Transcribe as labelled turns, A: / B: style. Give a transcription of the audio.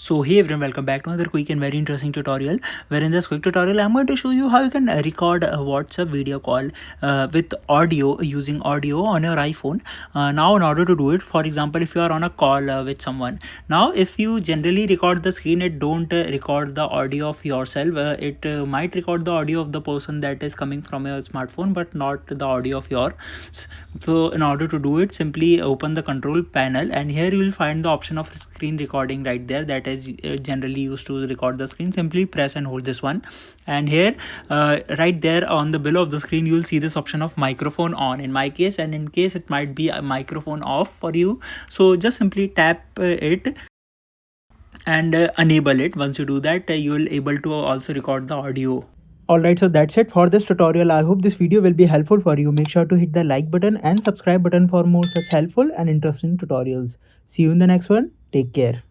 A: So hey everyone, welcome back to another quick and very interesting tutorial, where in this quick tutorial I'm going to show you how you can record a WhatsApp video call with audio, using audio on your iPhone. Now in order to do it, for example, if you are on a call with someone, now if you generally record the screen, it don't record the audio of yourself. It might record the audio of the person that is coming from your smartphone, but not the audio of yours. So in order to do it, simply open the control panel, and here you will find the option of screen recording right there, that is generally used to record the screen. Simply press and hold this one, and here right there on the below of the screen you will see this option of microphone on in my case, and in case it might be a microphone off for you. So just simply tap it and enable it. Once you do that, you will able to also record the audio. Alright, so that's it for this tutorial. I hope this video will be helpful for you. Make sure to hit the like button and subscribe button for more such helpful and interesting tutorials. See you in the next one. Take care.